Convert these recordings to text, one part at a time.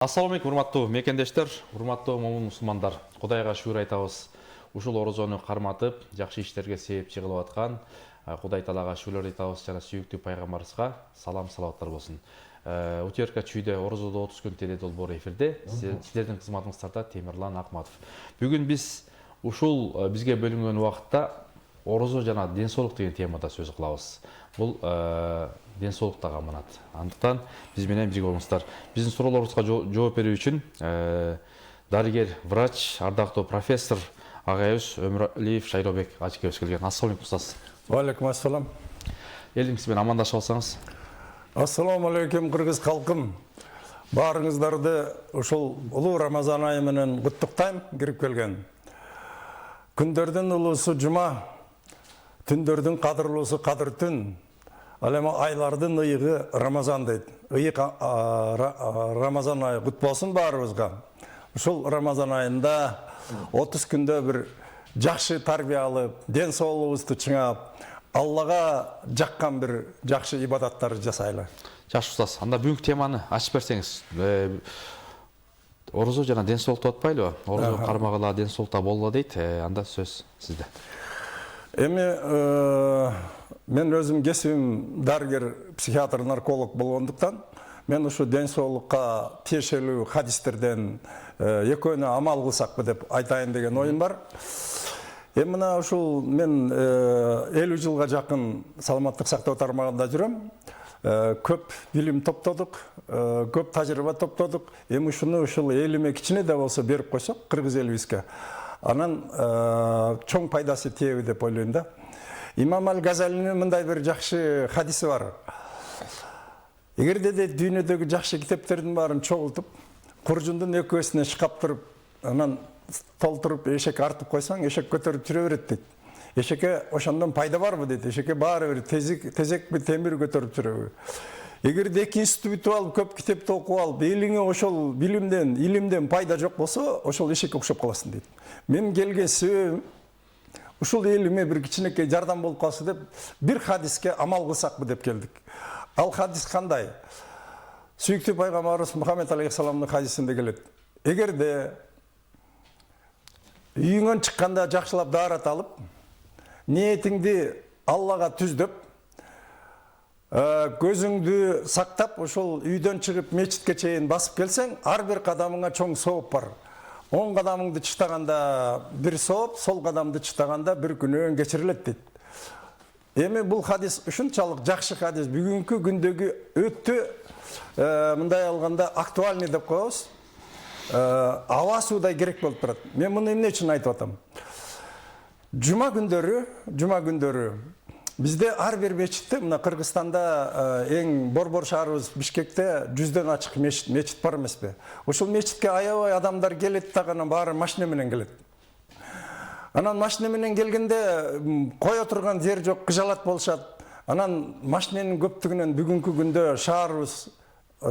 Ассаламу алейкум, урматтуу мекендештер, урматтуу момун мусулмандар. Кудайга шүгүр айтабыз. Ушул орозону карматып, жакшы иштерге себепчи кылып аткан Кудай Таалага шүгүрлөр айтабыз жана сүйүктүү пайгамбарыбызга салам салаваттар болсун. Утерка чүйдө орозодо 30 күн теле долбоору эфирде. Сиздердин кызматыңыздарда Темирлан Акматов. Бүгүн биз ушул бизге бөлүнгөн убакытта орозо жана ден соолук деген темада сөз кылабыз. Бул ден соолуктага аманат. Андыктан биз менен бирге болуңуздар. Биздин суроолорубузга жооп берүү үчүн дарыгер, врач, ардактуу профессор агайыбыз Өмүралиев Шайробек ажыкебиз келген. Ассаламу алейкум устаз. Алейкум ассалам. Элиңиз менен амандашып алсаңыз. Ассаламу алейкум кыргыз калкым. Баарыңыздарды ушул улуу Рамазан айы менен куттуктайм, кирип келген. Күндөрдүн улуусу жума, түндөрдүн кадырлуусу кадыр түн. Ал эми айлардын ыйыгы Рамазан дейт. Ыйык Рамазан айы кут болсун баарыбызга. Ушул Рамазан айында 30 күндө бир жакшы тарбия алып, ден соолугубузду чыңап, Аллага жаккан бир жакшы ибадаттар жасайлы. Жакшы устаз, анда бүгүнкү теманы ачып берсеңиз. Орозо жана ден соолукту атпайлыбы? Орозо кармагыла, ден соолукта болгула дейт. Анда сөз сизде. Эми мен өзүм кесибим дарыгер, психиатр, нарколог болгондуктан мен ушу ден соолукка тиешелүү хадистерден экөөнү амал кылсакпы деп айтайын деген оюм бар. Эми мына ушул мен 50 жылга жакын саламаттык сактоо тармагында жүрөм. Көп билим топтодук, көп тажрыйба топтодук. Эми ушуну ушул элиме кичине да болсо берип койсок кыргыз элибизге, анан чоң пайдасы тиеби деп ойлойм да. Имам Аль-Газалинин мындай бир жакшы хадиси бар. Эгерде де дүйнөдөгү жакшы китептердин баарын чогултуп, куржундун экөөсүнө шкаптырып, анан толтуруп эшек артып койсоң, эшек көтөрүп жүрө берет дейт. Эшекке ошондон пайда барбы дейт. Эшекке баары бир тезекпи, темир көтөрүп жүрөбү. Эгерде 2 институту алып, көп китепти окуп алып, элиңе ошол билимден, илимден пайда жок болсо, ошол эшекке окшоп каласың дейт. Мен келген себебим ушул элиме бир кичинекей жардам болуп калсы деп, бир хадиске амал кылсакпы деп келдик. Ал хадис кандай? Сүйүктүү пайгамбарыбыз Мухаммед алейхиссаламдын хадисинде келет. Эгерде үйүңөн чыкканда жакшылап даарат алып, ниетиңди Аллага түздөп, көзүңдү сактап, ошол үйдөн чыгып мечитке чейин басып келсең, ар бир кадамыңа чоң сооп бар. 10 кадамыңды чыштаганда бир сооп, сол кадамды чыштаганда бир күнөөң кечирилет дейт. Эми бул хадис ушунчалык жакшы хадис, бүгүнкү күндөгү өтө мындай алганда актуальный деп коебуз. Аба суудай керек болуп турат. Мен муну эмне үчүн айтып атам? Жума күндөрү бизде ар бир мечитте, мына Кыргызстанда эң борбор шаарыбыз Бишкекте 100дөн ачык мечит бар эмеспи? Ошол мечитке аябай адамдар келет да, анан баары машина менен келет. Анан машина менен келгенде кое турган жер жок, кыжалат болушат. Анан машинанын көптүгүнөн бүгүнкү күндө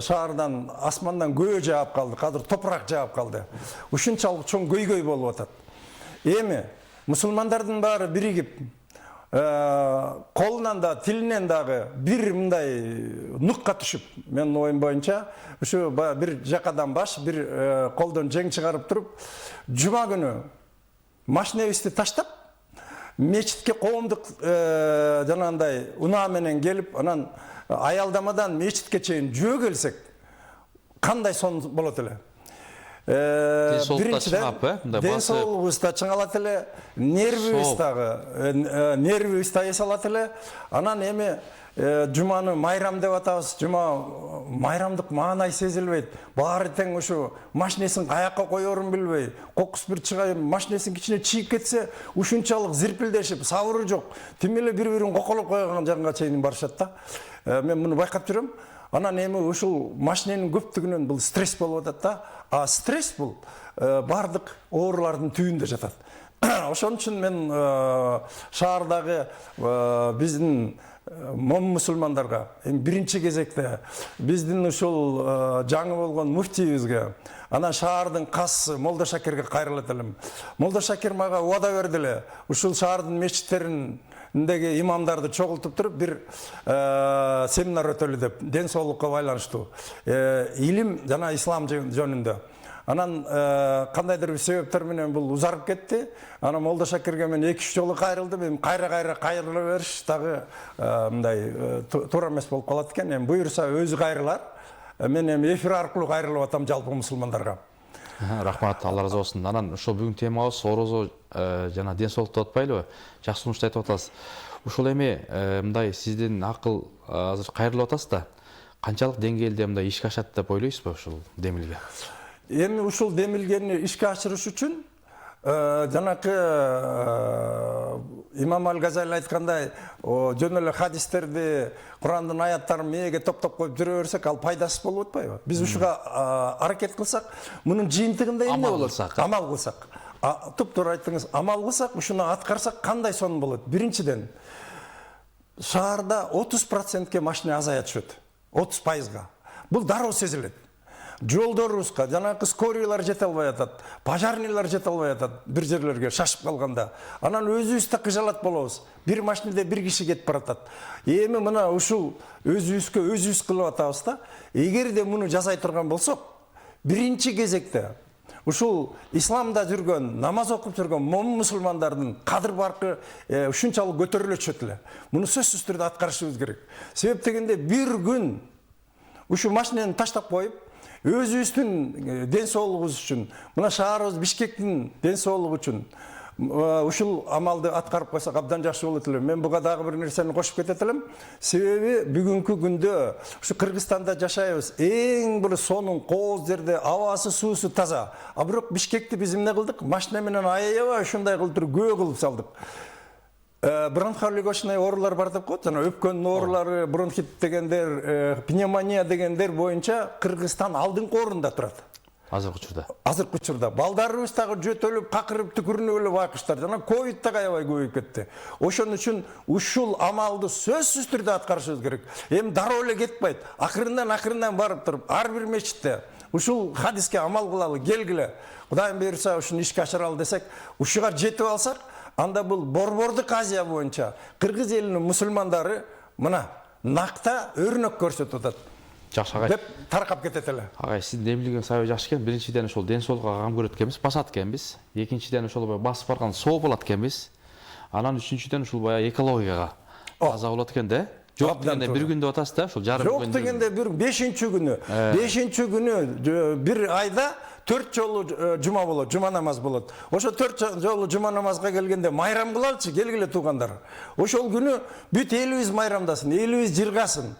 шаардан асмандан көө жаап калды, кадыр топурак жаап калды. Ушунчалык чоң көйгөй болуп атат. Эми мусулмандардын баары биригип, колунан да, тилинен дагы бир мындай нукка түшүп, менин оюм боюнча, ушу бир жакадан баш, бир колдон жең чыгарып туруп, жума күнү машинебизди таштап, мечитке коомдук жанагындай унаа менен келип, анан аялдамадан мечитке чейин жүрө келсек, кандай сон болот эле? Биринчиден, ден соолугубуз да чыңалат эле, нервибиз да эс алат эле. Анан эми жуманы майрам деп атабыз. Жума майрамдык маанай сезилбейт. Баары тең ушу машинесин каякка коерун билбей, кокус бир чыгай, машинесин кичине чийип кетсе, ушунчалык зирпилдешип, сабыры жок. Тим эле бири-бирин коколоп койгон жанга чейин барышат да. Мен муну байкап жүрөм. Анан эми ушул машиненин көптүгүнөн бул стресс болуп атат да. А стресс бул бардык оорулардын түбүндө жатат. Ошон үчүн мен шаардагы биздин момун мусулмандарга биринчи кезекте биздин ушул жаңы болгон муфтийибизге, анан шаардын кассы Молдо Шакирге кайрылат элем. Молдо Шакир мага убада берди эле, ушул шаардын мечиттерин имамдарды чогултуп туруп бир семинар өтөлү деп, ден соолукка байланыштуу. Илим жана ислам жөнүндө. Анан кандайдыр бир себептер менен бул узарып кетти. Анан Молдо Шакирге мен 2-3 жолу кайрылдым. Эми кайрыла бериш дагы мындай туура эмес болуп калат экен. Эми буйруса өзү кайрылар. Мен эми эфир аркылуу кайрылып атам жалпы мусулмандарга. Рахмат, Алла разы болсын. Анан ошол бүгүн темабыз орозо жана ден соолук деп атпайлыбы? Жакшы сунушту айтып атасыз. Ушул эми мындай сиздин акыл азыр кайрылып атасыз да. Канчалык деңгээлде мындай ишке ашат деп ойлойсузбу ушул демилге? Эми ушул демилгени ишке ашырыш үчүн жанакы Имам Аль-Газали айткандай, жөн эле хадистерди, Курандын аяттарын мээге топтоп коюп жүрө берсек, ал пайдасыз болуп атпайбы? Биз ушуга аракет кылсак, мунун жыйынтыгында эмне болот? Амал кылсак. Туп-туура айттыңыз, амал кылсак, ушуну аткарсак кандай сонун болот? Биринчиден, шаарда 30%ке машина азая түшөт. 30%га. Бул дароо сезилет. Жолдорубузга жанакы скорийлар жете албай атат, пожарныйлар жете албай атат бир жерлерге шашып калганда. Анан өзүбүз да кыжалат болобуз. Бир машинада бир киши кетип баратат. Эми мына ушул өзүбүз кылып атабыз да. Эгерде муну жасай турган болсок, биринчи кезекте ушул исламда жүргөн, намаз окуп жүргөн момун мусулмандардын кадыр баркы ушунчалык көтөрүлө түшөт эле. Муну сөзсүз түрдө аткарышыбыз керек. Себеп дегенде бир күн ушу машинаны таштап коюп, өзүбүздүн ден соолугубуз үчүн, мына шаарыбыз Бишкектин ден соолугу үчүн ушул амалды аткарып койсок абдан жакшы болот эле. Мен буга дагы бир нерсени кошуп кетет элем. Себеби бүгүнкү күндө ушу Кыргызстанда жашайбыз. Эң бир сонун кооз жерде абасы, суусу таза. А бирок Бишкекти биз эмне кылдык? Машина менен аябай ушундай кылып туруп көө кылып салдык. Бронхолегочный оорулар бар деп коет, жана өпкөнүн оорулары, бронхит дегендер, пневмония дегендер боюнча Кыргызстан алдыңкы орунда турат. Азыркы учурда. Балдарыбыз дагы жөтөлүп, какырып, түкүрүнүп эле байкуштар. Жана ковид да аябай көбөйүп кетти. Ошон үчүн ушул амалды сөзсүз түрдө аткарышыбыз керек. Эми дароо эле кетпейт. Акырындан барып туруп, ар бир мечитте ушул хадиске амал кылалы, келгиле. Кудайым буйруса ушуну ишке ашыралы десек, ушуга жетип алсак, анда бул Борбордук Азия боюнча Кыргыз элинин мусулмандары мына накта өрнөк көрсөтүп атат. Жакшы агай. Деп таркап кетет эле. Агай, сиздин демилген сабай жакшы экен. Биринчиден ошол ден соолукка кам көрөт экенбиз, басат экенбиз. Экинчиден ошол басып барган соо болот экенбиз. Анан үчүнчүдөн ушул баягы экологияга таза болот экен да. Жок дегенде бир күн деп атасыз да, ушул жарым күн. Жок дегенде бир 5-чү күнү бир айда 4 жолу жума болот, жума намаз болот. Ошо 4 жолу жума намазга келгенде майрам кылалычы, келгиле туугандар. Ошол күнү бүт элибиз майрамдасын, элибиз жыргасын.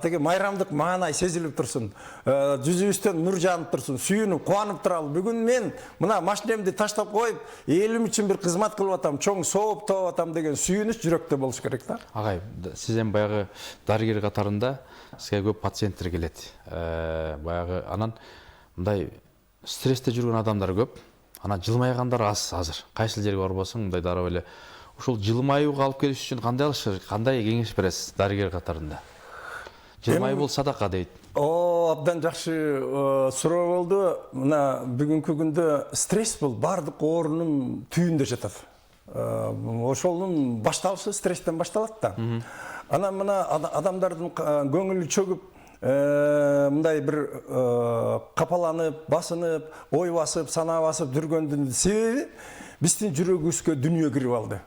Теге майрамдык маанай сезилип турсун. Жүзүбүздөн нур жанып турсун, сүйүнүп, кубанып туралы. Бүгүн мен мына машинемди таштап коюп, элим үчүн бир кызмат кылып атам, чоң сооп топ атам деген сүйүнүч жүрөктө болуш керек да. Агай, сиз эми баягы дарыгер катарында сизге көп пациенттер келет. Баягы анан мындай стрессте жүргөн адамдар көп. Анан жылмайгандар аз азыр. Кайсыл жерге барбасаң мындай дароо эле ушул жылмаюуга алып келиш үчүн кандай кеңеш бересиз дарыгер катарында? Жылмайуу бул садака дейт. Абдан жакшы суроо болду. Мына бүгүнкү күндө стресс бул бардык оорунун түйүндө жатат. Ошонун башталышы стресстен башталат да. Анан мына адамдардын көңүлү чөгүп, мындай бир капаланып, басынып, ой басып, сана басып жүргөндүн себеби биздин жүрөгүбүзгө дүнүйө кирип алды.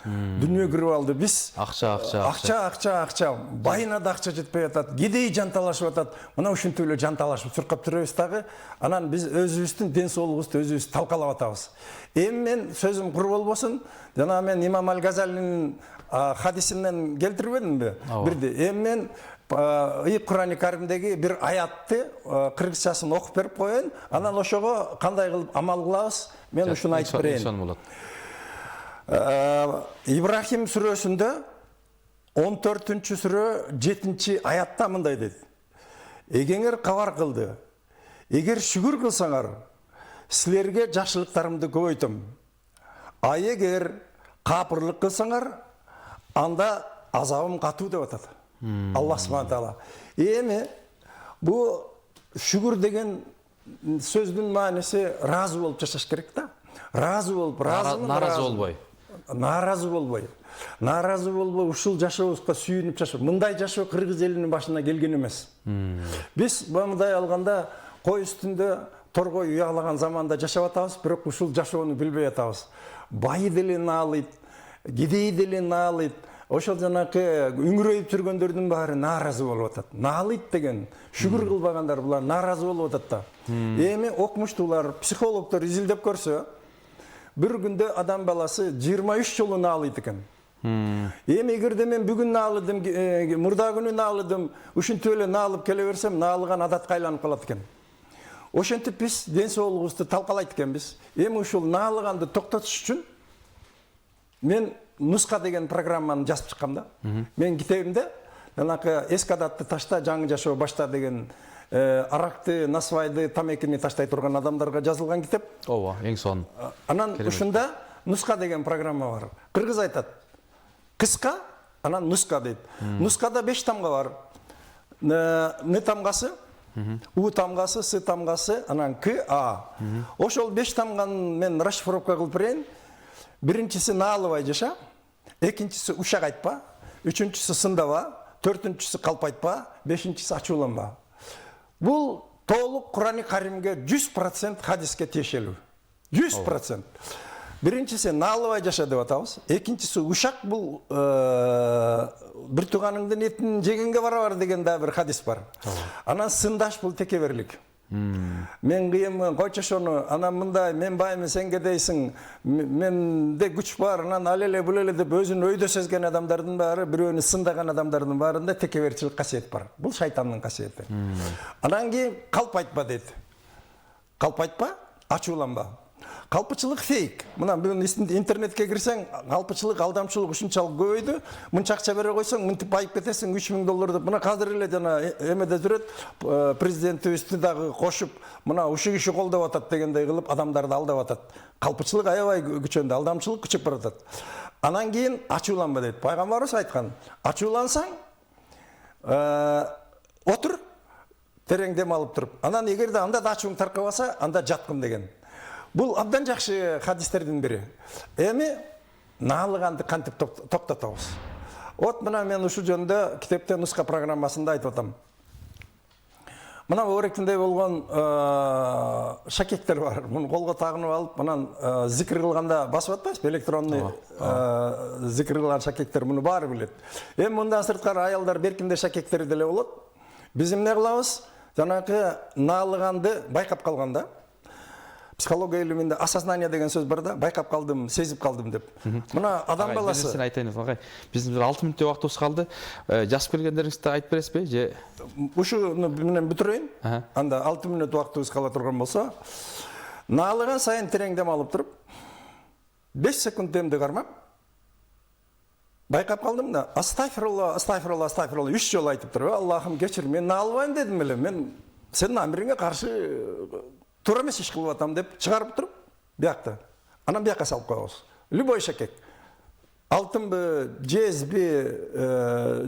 Дүнүйө кирип алды. Биз акча. Байына да акча жетпей атат. Кедей жанталашып атат. Мына ушинтип эле жанталашып чуркап жүрөбүз дагы. Анан биз өзүбүздүн ден соолугубузду өзүбүз талкалап атабыз. Эми мен сөзүм кур болбосун. Жана мен Имам Аль-Газалинин хадисинен келтирбедимби? Бирди. Эми мен Кур'ан-ы Каримдеги бир аятты кыргызчасын окуп берип коеюн. Анан ошого кандай кылып амал кылабыз? Мен ушуну айтып берейин. Ибрахим сүрөсүндө 14-сүрө 7-аятта мындай дейт. Эгеңер кабар кылды. Эгер шүгүр кылсаңар, силерге жакшылыктарымды көбөйтөм. А эгер капырлык кылсаңар, анда азабым катуу деп атат. Аллах субхана таала. Эми бу шүгүр деген сөздүн мааниси разы болуп жашаш керек да. Разы болуп, наразы болбой. нааразы болбой ушул жашообузга сүйүнүп жашоо. Мындай жашоо кыргыз элинин башына келген эмес. Биз мындай алганда кой үстүндө торгой уялаган заманда жашап атабыз, бирок ушул жашоону билбей атабыз. Бай деле наалыйт, кедей деле наалыйт. Ошол жанакы үңүрөйүп жүргөндөрдүн баары нааразы болуп атат. Наалыйт деген шүгүр кылбагандар булар нааразы болуп атат да. Эми окумуштуулар, психологдор изилдеп көрсө, bir günde adam balası 23 жолу наалыйт экен. Эми эгерде мен бүгүн наалыдым, мурда күнү наалыдым, ушинтип эле наалып келе берсем, наалыган адатка айланып калат экен. Ошентип биз ден соолугубузду талкалайт экенбиз. Эми ушул наалыганды токтотуш үчүн мен нуска деген программаны жазып чыккам да. Мен китебимде жанакы эски адатты ташта, жаңы жашоо башта деген аракты, насвайды, тамекини таштай турган адамдарга жазылган китеп. Ооба, эң сонун. Анан ушунда нуска деген программа бар. Кыргыз айтат: кыска, анан нуска дейт. Нускада 5 тамга бар. Н тамгасы, У тамгасы, С тамгасы, анан К, А. Ошол 5 тамганы мен расшифровка кылып берейин. Биринчиси наалыбай жаша, экинчиси ушак айтпа, үчүнчүсү сындаба, төртүнчүсү калп айтпа, бешинчиси ачууланба. Бул толук Кур'ан-ы Каримге 100% хадиске тиешелүү. 100%. Биринчиси наалыбай жаша деп атабыз. Экинчиси ушак, бул бир тууганыңдын этин жегенге барабар деген да бир хадис бар. Анан сындаш, бул текеберлик. Мен кыйынмын, койчу ошону, анан мындай, мен баймын, сен кедейсиң, менде күч бар, анан ал эле бул эле деп өзүн өйдө сезген адамдардын баары, бирөөнү сындаган адамдардын баарында текеберчилик касиет бар. Бул шайтандын касиети. Анан кийин калп айтпа дейт. Калп айтпа, ачууланба. Калпычылык фейк. Мына бүгүн интернетке кирсең, калпычылык, алдамчылык ушунчалык көбөйдү. Мынча акча бере койсоң, мынтип байып кетесиң, $3000 деп. Мына азыр эле жана эмеде жүрөт, президентибизди дагы кошуп, мына ушул киши колдоп атат дегендей кылып адамдарды алдап атат. Калпычылык аябай күчөндү, алдамчылык күчөп баратат. Анан кийин ачууланба дейт. Пайгамбарыбыз айткан: ачуулансаң, отур, терең дем алып туруп. Анан эгерде анда да ачууң таркабаса, анда жаткын деген. Бул абдан жакшы хадистердин бири. Эми наалыганды кантип токтотобуз? Вот мына мен ушул жөнүндө китепте нуска программасында айтып атам. Мына өректиндей болгон шакектер бар. Муну колго тагынып алып, анан зикир кылганда басып атпайсызбы? Электронный зикир кылган шакектер муну баары билет. Эми мындан сырткары аялдар беркинде шакектери деле болот. Биз эмне кылабыз? Жанакы наалыганды байкап калганда, психология илиминде осознание деген сөз бар да, байкап калдым, сезип калдым деп. Мына адам баласы. Сен айтайын агай. Биздин 6 мүнөттөй убактыбыз калды. Жазып келгендериңизди айтып бересизби же? Ушуну менен бүтүрөйүн. Анда 6 мүнөт убактыбыз кала турган болсо, наалыган сайын терең дем алып туруп, 5 секунд демди кармап, байкап калдым да, астагфирулла, астагфирулла, астагфирулла 3 жолу айтып туруп, Аллахым кечир, мен наалыбайм дедим эле, мен сенин амириңе каршы туура эмес иш кылып атам деп чыгарып туруп, биякта. Анан бияка салып коебуз. Любой шакек. Алтынбы, жезби,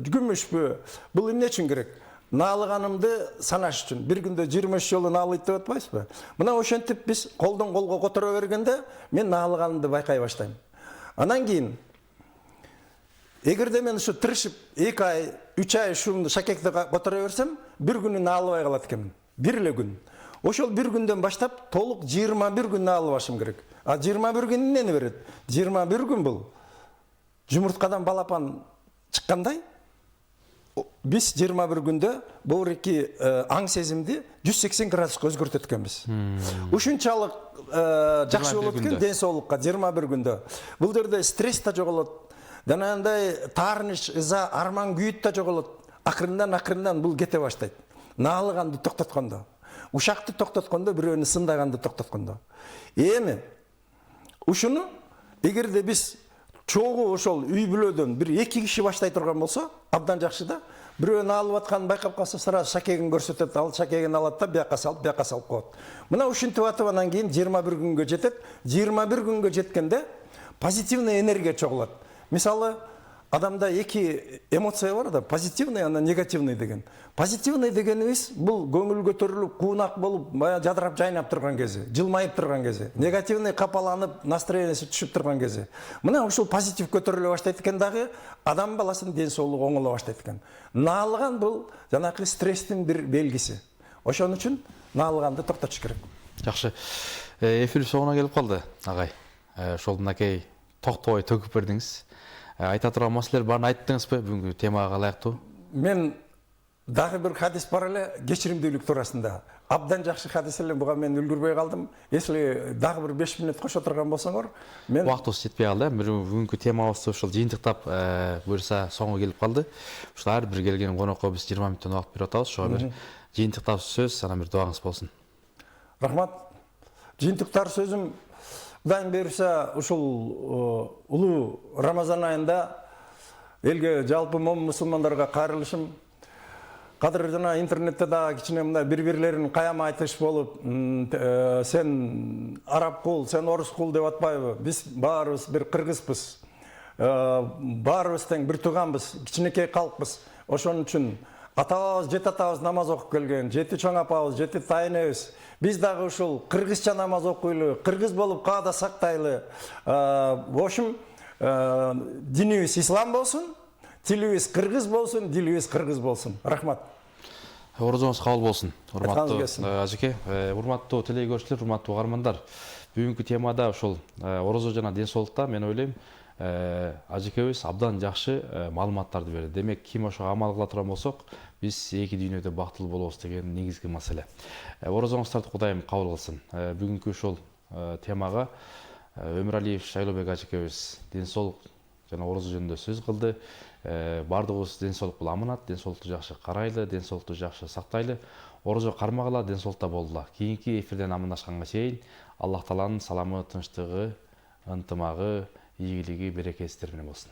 күмүшпү, бул эмне үчүн керек? Наалыганымды санаш үчүн. Бир күндө 23 жолу наалыйт деп атпайсызбы? Мына ошентип биз колдон колго которо бергенде мен наалыганымды байкай баштайм. Анан кийин эгерде мен ушу тырышып 2 ай, 3 ай ушунду шакекти которо берсем, бир күнү наалыбай калат экенмин. Бир эле күн. Ошол бир күндөн баштап толук 21 күн наалыбашым керек. А 21 күн эмнени берет? 21 күн бул жумурткадан балапан чыккандай, биз 21 күндө боорики аң сезимди 180 градуска өзгөртөт экенбиз. Ушунчалык жакшы болот экен ден соолукка 21 күндө. Бул жерде стресс да жоголот. Жанагындай таарыныч, ыза, арман, күйүт да жоголот. Акырындан бул кете баштайт. Наалыганды токтоткондо. Ушакты токтоткондо, бирөөнү сындаганды токтоткондо. Эми ушуну эгерде биз чогуу ошол үй бүлөдөн бир 2 киши баштай турган болсо, абдан жакшы да. Бирөөнү алып атканын байкап калса, сразу шакегин көрсөтөт, ал шакегин алат да, бияка салып коет. Мына ушинтип атып анан кийин 21 күнгө жетет. 21 күнгө жеткенде позитивный энергия чогулат. Мисалы, адамда эки эмоция бар да, позитивный, анан негативный деген. Позитивный дегенибиз бул көңүл көтөрүлүп, куунак болуп, бая жадырап жайнап турган кези, жылмайып турган кези. Негативный капаланып, настроениясы түшүп турган кези. Мына ушул позитив көтөрүлө баштайт экен дагы, адам баласынын ден соолугу оңоло баштайт экен. Наалган бул жанакы стресстин бир белгиси. Ошон үчүн наалганды токтотуш керек. Жакшы. Эфир соңуна келип калды, агай. Ошол мынакей токтобой төгүп бердиңиз. Айта турган маселелер баарын айттыңызбы бүгүнкү темага ылайыктуу? Мен дагы бир хадис бар эле, кечиримдүүлүк туурасында. Абдан жакшы хадис эле, буга мен үлгүрбөй калдым. Если дагы бир 5 минут кошо турган болсоңор, мен Убактыбыз жетпей калды. Бүгүнкү темабызды ушул жыйынтыктап буюрса соңго келип калды. Ушул ар бир келген конокко биз 20 мүнөттөн убакыт берип атабыз. Ошого бир жыйынтыктап сөз, анан бир дуаңыз болсун. рахмат. Жыйынтыктар сөзүм Кудайым берсе, ушул улуу Рамазан айында элге жалпы момун мусулмандарга кайрылышым. Кадыр жана интернетте да кичине мындай бири-бирлерин каяма айтыш болуп, сен араб кул, сен орус кул деп атпайбы? Биз баарыбыз бир кыргызбыз. Баарыбыз тең бир тууганбыз, кичинекей калкпыз. Ошон үчүн атабыз, жети атабыз намаз окуп келген, жети чоң апабыз, жети тайнебиз. Биз дагы ушул кыргызча намаз окуйлу, кыргыз болуп каада сактайлы. Ошум динибиз ислам болсун, тилибиз кыргыз болсун, дилибиз кыргыз болсун. Рахмат. Орозоңуз кабыл болсун. Урматтуу келсин. ажеке, урматтуу телекөрүүчүлөр, урматтуу угармандар. Бүгүнкү темада ушул орозо жана ден соолукта мен ойлойм ажекебиз абдан жакшы маалыматтарды берди. Демек, ким ошого амал кыла турган болсок, биз эки дүйнөдө бактылуу болобуз деген негизги маселе. Орозоңуздарды Кудайым кабыл кылсын. Бүгүнкү ушул темага Өмүралиев Шайлообек ажекебиз ден соолук жана орозо жөнүндө сөз кылды. Бардыгыбыз ден соолук бул аманат, ден соолукту жакшы карайлы, ден соолукту жакшы сактайлы. Орозо кармагыла, ден соолукта болгула. Кийинки эфирден амандашканга чейин Аллах Тааланын саламы, тынчтыгы, ынтымагы, ийгилиги, берекеси сиздер менен болсун.